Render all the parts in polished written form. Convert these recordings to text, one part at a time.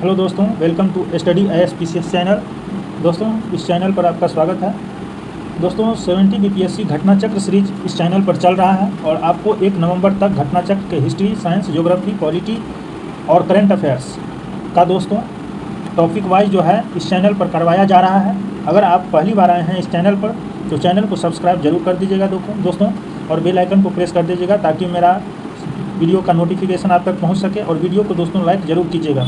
Hello दोस्तों, welcome to study ISPCS channel. दोस्तों, इस चैनल पर आपका स्वागत है। दोस्तों, 70 BPSC घटना चक्र सीरीज इस चैनल पर चल रहा है और आपको 1 नवंबर तक घटना चक्र के हिस्ट्री, साइंस, ज्योग्राफी, पॉलिटी और करंट अफेयर्स का दोस्तों टॉपिक वाइज जो है इस चैनल पर करवाया जा रहा है। अगर आप पहली बार आए हैं इस चैनल पर तो चैनल को सब्सक्राइब जरूर कर दीजिएगा दोस्तों, और बेल आइकन को प्रेस कर दीजिएगा ताकि मेरा वीडियो का नोटिफिकेशन आप तक पहुंच सके। और वीडियो को दोस्तों लाइक जरूर कीजिएगा।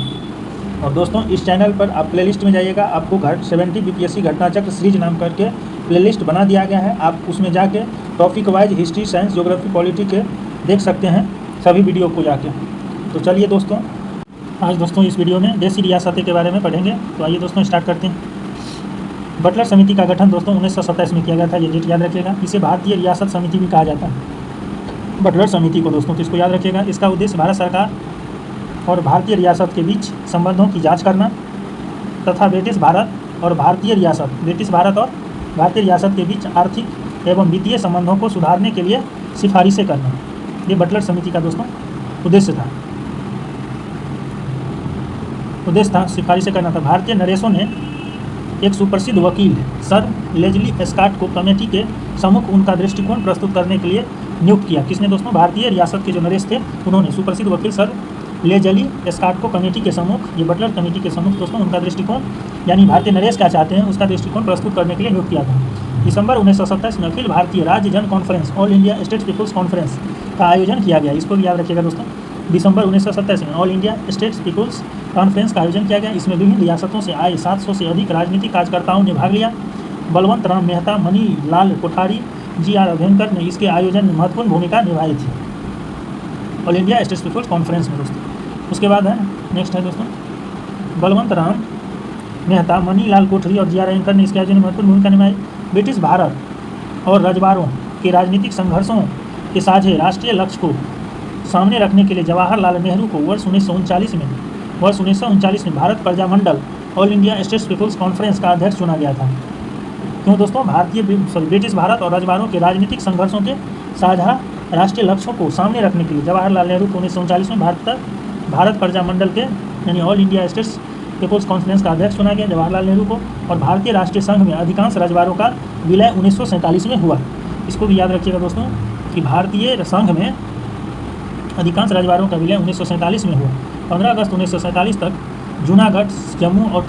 और दोस्तों, इस चैनल पर आप प्लेलिस्ट में जाइएगा, आपको 70 BPSC घटना चक्र सीरीज नाम करके प्लेलिस्ट बना दिया गया है। आप उसमें जाके topic wise history, science, geography, polity के देख सकते हैं सभी वीडियो को जाके। तो चलिए दोस्तों, आज दोस्तों इस वीडियो में देसी रियासतें के बारे में पढ़ेंगे। तो आइए दोस्तों स्टार्ट करते हैं। बटलर समिति का गठन दोस्तों 1927 में किया गया था, ये डेट याद रखिएगा। इसे भारतीय रियासत समिति भी कहा जाता है। बटलर समिति को दोस्तों किसको याद रखिएगा। इसका उद्देश्य भारत सरकार और भारतीय रियासत के बीच संबंधों की जांच करना तथा ब्रिटिश भारत और भारतीय रियासत के बीच आर्थिक एवं वित्तीय संबंधों को सुधारने के लिए सिफारिशें करना, ये बटलर समिति का दोस्तों उद्देश्य था। सिफारिशें करना था। भारतीय नरेशों ने एक सुप्रसिद्ध वकील सर लेजली स्कॉट को कमेटी के सम्मुख उनका दृष्टिकोण प्रस्तुत करने के लिए नियुक्त किया। किसने दोस्तों? भारतीय रियासत के जो नरेश थे उन्होंने सुप्रसिद्ध वकील सर लेजली स्कॉट को कमेटी के सम्मुख, ये बटलर कमेटी के सम्मुख दोस्तों उनका दृष्टिकोण यानी भारतीय नरेश क्या चाहते हैं उसका दृष्टिकोण प्रस्तुत करने के लिए नियुक्त किया था। दिसंबर 1927 में अखिल भारतीय राज्य जन conference, all India state people's conference का आयोजन किया गया। इसको भी याद रखिएगा दोस्तों। दिसंबर 1927 में all India state people's conference का आयोजन किया गया। इसमें विभिन्न रियासतों से आए 700 से अधिक राजनीतिक कार्यकर्ताओं ने भाग लिया। बलवंत राम मेहता, मनी लाल कोठारी, GR अभ्यंकर ने इसके आयोजन में महत्वपूर्ण भूमिका निभाई थी, all India state people's conference में दोस्तों। उसके बाद है नेक्स्ट है दोस्तों, बलवंत राम मेहता, मनी लाल कोठरी और GR अभ्यंकर ने इसके आयोजन में महत्वपूर्ण भूमिका निभाई। ब्रिटिश भारत और रजवाड़ों के राजनीतिक संघर्षों के साझे राष्ट्रीय लक्ष्य को सामने रखने के लिए जवाहरलाल नेहरू को वर्ष 1939 में Bharat Prajamandal all India state people's conference का अध्यक्ष चुना गया था। क्यों दोस्तों? ब्रिटिश भारत और रजवाड़ों के राजनीतिक संघर्षों के साझा राष्ट्रीय लक्ष्यों को सामने रखने के लिए जवाहरलाल नेहरू को 1939 में भारत प्रजामंडल के यानी all India state people's conference का अध्यक्ष चुना गया जवाहरलाल नेहरू को। और भारतीय राष्ट्रीय संघ में अधिकांश रजवाड़ों का विलय 1947 में हुआ। इसको भी याद रखिएगा दोस्तों कि भारतीय संघ में अधिकांश रजवाड़ों का विलय 1947 में हुआ। 15 अगस्त 1947 तक जूनागढ़, जम्मू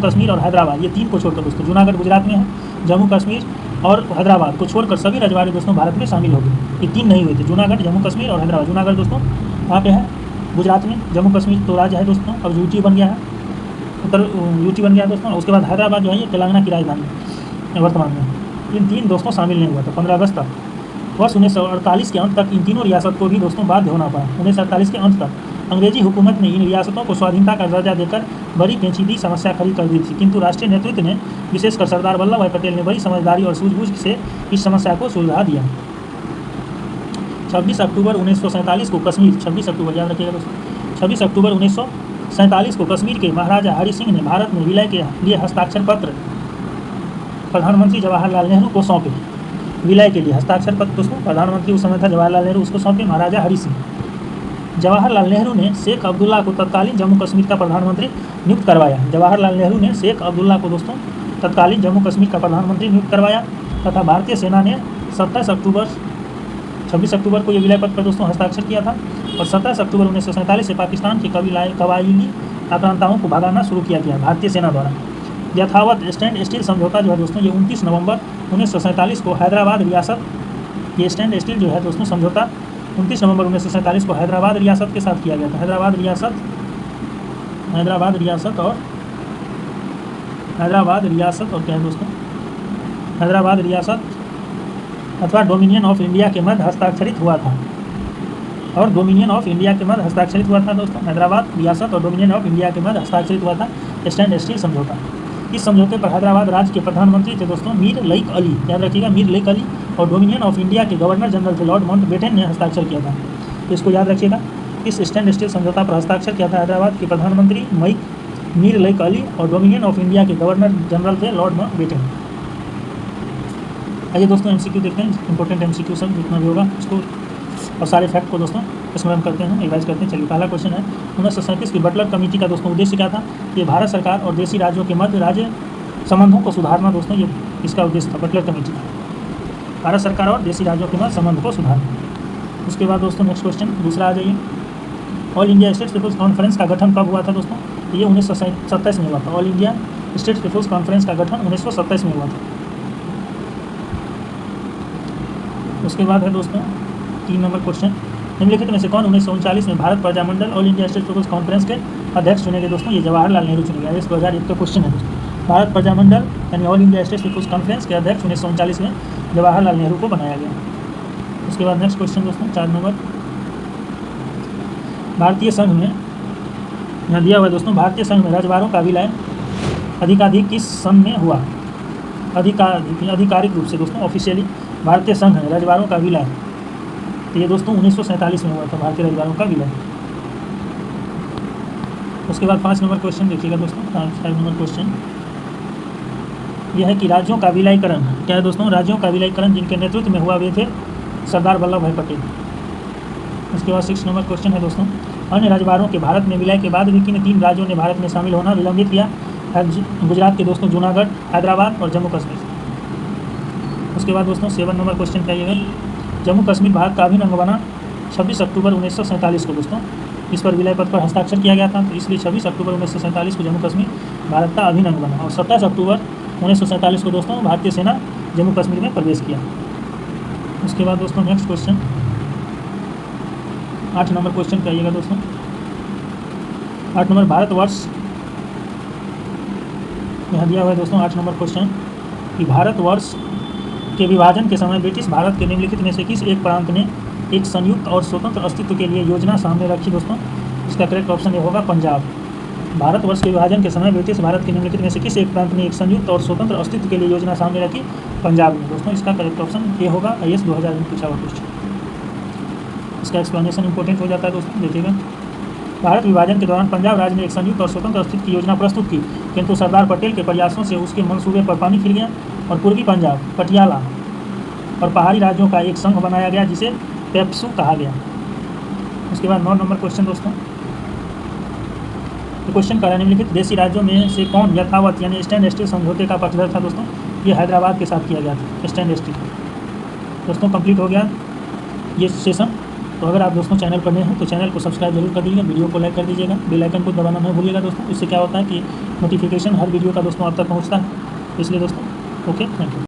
कश्मीर और हैदराबाद, ये 3 को छोड़कर दोस्तों, जूनागढ़ गुजरात में है, जम्मू कश्मीर और हैदराबाद को छोड़कर सभी रजवाड़े दोस्तों भारत में शामिल हो गए। ये 3 नहीं हुए थे, जूनागढ़, जम्मू कश्मीर और हैदराबाद। जूनागढ़ दोस्तों वहाँ पे है गुजरात में, जम्मू कश्मीर तो राज्य है दोस्तों, अब यूटी बन गया है, यूटी बन गया दोस्तों। उसके बाद हैदराबाद जो है ये तेलंगाना की राजधानी वर्तमान में। इन 3 दोस्तों शामिल नहीं हुआ था 15 अगस्त तक। वर्ष 1948 के अंत तक इन तीनों रियासत को भी दोस्तों बाध्य होना पड़ा। 1948 के अंत तक अंग्रेजी हुकूमत ने इन रियासतों को स्वाधीनता का दर्जा देकर बड़ी पेचीदी समस्या खड़ी कर दी थी, किंतु राष्ट्रीय नेतृत्व ने, विशेषकर सरदार वल्लभ भाई पटेल ने बड़ी समझदारी और सूझबूझ से इस समस्या को सुलझा दिया। 26 अक्टूबर 1947 को कश्मीर, 26 अक्टूबर याद रखिएगा दोस्तों, 26 अक्टूबर 1947 को कश्मीर के महाराजा हरि सिंह ने भारत में विलय के लिए हस्ताक्षर पत्र प्रधानमंत्री जवाहरलाल नेहरू को सौंपे। विलय के लिए हस्ताक्षर पत्र दोस्तों प्रधानमंत्री उस समय था जवाहरलाल नेहरू, उसको सौंपे महाराजा हरि सिंह। जवाहरलाल नेहरू ने शेख अब्दुल्ला को तत्कालीन जम्मू कश्मीर का प्रधानमंत्री नियुक्त करवाया। जवाहरलाल नेहरू ने शेख अब्दुल्ला को दोस्तों तत्कालीन जम्मू कश्मीर का प्रधानमंत्री नियुक्त करवाया तथा भारतीय सेना ने 26 अक्टूबर को ये विलय पत्र पर दोस्तों हस्ताक्षर किया था। और 27 अक्टूबर 1947 से पाकिस्तान के कबायली आक्रांताओं को भगाना शुरू किया गया भारतीय सेना द्वारा। यथावत स्टैंड स्टील समझौता जो है दोस्तों ये 29 नवंबर 1947 को हैदराबाद रियासत, ये स्टैंड स्टील जो है दोस्तों समझौता 29 नवंबर 1947 को हैदराबाद रियासत के साथ किया गया था। हैदराबाद रियासत और क्या है दोस्तों, हैदराबाद रियासत अथवा डोमिनियन ऑफ इंडिया के मध्य हस्ताक्षरित हुआ था। और डोमिनियन ऑफ इंडिया के मध्य हस्ताक्षरित हुआ था दोस्तों, हैदराबाद रियासत और डोमिनियन ऑफ इंडिया के मध्य हस्ताक्षरित हुआ था स्टैंड स्टील समझौता। इस समझौते पर हैदराबाद राज्य के प्रधानमंत्री थे दोस्तों मीर लइक अली, याद रखिएगा मीर लइक अली, और डोमिनियन ऑफ इंडिया के गवर्नर जनरल थे लॉर्ड माउंटबेटन ने हस्ताक्षर किया था। इसको याद रखिएगा। इस स्टैंड स्टील समझौता पर हस्ताक्षर किया था हैदराबाद के प्रधानमंत्री मीर लइक अली और डोमिनियन ऑफ इंडिया के गवर्नर जनरल थे लॉर्ड माउंटबेटन। आइए दोस्तों MCQ देखते हैं, इंपॉर्टेंट MCQ सब जितना भी होगा उसको और सारे फैक्ट को दोस्तों स्मरण करते हैं, रिवाइज करते हैं। चलिए पहला क्वेश्चन है 1937 की बटलर कमेटी का दोस्तों उद्देश्य क्या था? ये भारत सरकार और देशी राज्यों के मध्य राज्य संबंधों को सुधारना दोस्तों, ये इसका उद्देश्य था बटलर कमेटी का, भारत सरकार और देशी राज्यों के मध्य संबंध को सुधारना। उसके बाद दोस्तों नेक्स्ट क्वेश्चन दूसरा आ जाइए। All India states people's conference का गठन कब हुआ था दोस्तों? ये 1927 में हुआ था। All India states people's conference का गठन 1927 में हुआ था। उसके बाद है दोस्तों 3 नंबर क्वेश्चन, निम्नलिखित में से कौन 1939 में Bharat Prajamandal all India state people's conference के अध्यक्ष चुने गए दोस्तों? ये जवाहरलाल नेहरू चुने गए। 2001 का क्वेश्चन है दोस्तों। भारत प्रजामंडल यानी all India state people's conference के अध्यक्ष 1939 में जवाहरलाल नेहरू को बनाया गया। उसके बाद नेक्स्ट क्वेश्चन दोस्तों 4 नंबर, भारतीय संघ में यहाँ दिया हुआ है दोस्तों, भारतीय संघ में रजवाड़ों का विलय अधिकाधिक किस सन में हुआ? आधिकारिक रूप से दोस्तों ऑफिशियली भारतीय संघ में रजवाड़ों का विलय, तो ये दोस्तों 1947 में हुआ था भारतीय रजवाड़ों का विलय। उसके बाद 5 नंबर क्वेश्चन देखिएगा दोस्तों। 5 नंबर क्वेश्चन यह है कि राज्यों का विलयीकरण क्या है दोस्तों? राज्यों का विलयीकरण जिनके नेतृत्व में हुआ वे थे सरदार वल्लभ भाई पटेल। उसके बाद 6 नंबर क्वेश्चन है दोस्तों, अन्य रजवाड़ों के भारत में विलय के बाद भी किन 3 राज्यों ने भारत में शामिल होना विलंबित किया? गुजरात के दोस्तों जूनागढ़, हैदराबाद और जम्मू कश्मीर। उसके बाद दोस्तों 7 नंबर क्वेश्चन कहिएगा, जम्मू कश्मीर भारत का अभिन्न अंग बना 26 अक्टूबर 1947 को दोस्तों, इस पर विलय पत्र पर हस्ताक्षर किया गया था, तो इसलिए 26 अक्टूबर 1947 को जम्मू कश्मीर भारत का अभिन्न अंग बना। और 27 अक्टूबर 1947 को दोस्तों भारतीय सेना जम्मू कश्मीर में प्रवेश किया। उसके बाद दोस्तों नेक्स्ट क्वेश्चन 8 नंबर क्वेश्चन कहिएगा दोस्तों। 8 नंबर, भारतवर्ष यहाँ दिया हुआ है दोस्तों 8 नंबर क्वेश्चन कि भारतवर्ष के विभाजन के समय ब्रिटिश भारत के निम्नलिखित में से किस एक प्रांत ने एक संयुक्त और स्वतंत्र अस्तित्व के लिए योजना सामने रखी दोस्तों? इसका करेक्ट ऑप्शन ये होगा पंजाब। भारतवर्ष के विभाजन के समय ब्रिटिश भारत के निम्नलिखित में से किस एक प्रांत ने एक संयुक्त और स्वतंत्र अस्तित्व के लिए योजना सामने रखी? पंजाब में दोस्तों, इसका करेक्ट ऑप्शन ये होगा। IAS 2000 में पूछा हुआ क्वेश्चन, इसका एक्सप्लेनेशन इंपॉर्टेंट हो जाता है दोस्तों, देखिएगा। भारत विभाजन के दौरान पंजाब राज्य ने एक संयुक्त और स्वतंत्र अस्तित्व की योजना प्रस्तुत की, किंतु सरदार पटेल के प्रयासों से उसके मंसूबे पर पानी फिर गया और पूर्वी पंजाब, पटियाला और पहाड़ी राज्यों का एक संघ बनाया गया जिसे पेप्सू कहा गया। उसके बाद 9 नंबर क्वेश्चन दोस्तों, तो क्वेश्चन कह रहा है निम्नलिखित देशी राज्यों में से कौन यथावत यानी स्टैंड स्टिल समझौते का पक्षधर था दोस्तों? ये हैदराबाद के साथ किया गया था स्टैंड स्टिल। दोस्तों कंप्लीट हो गया ये सेशन। तो अगर आप दोस्तों चैनल पर नए हैं तो चैनल को सब्सक्राइब जरूर कर दीजिएगा, वीडियो को लाइक कर दीजिएगा, बेल आइकन को दबाना न भूलिएगा दोस्तों। इससे क्या होता है कि नोटिफिकेशन हर वीडियो का दोस्तों आप तक पहुँचता है, इसलिए दोस्तों ओके, थैंक यू।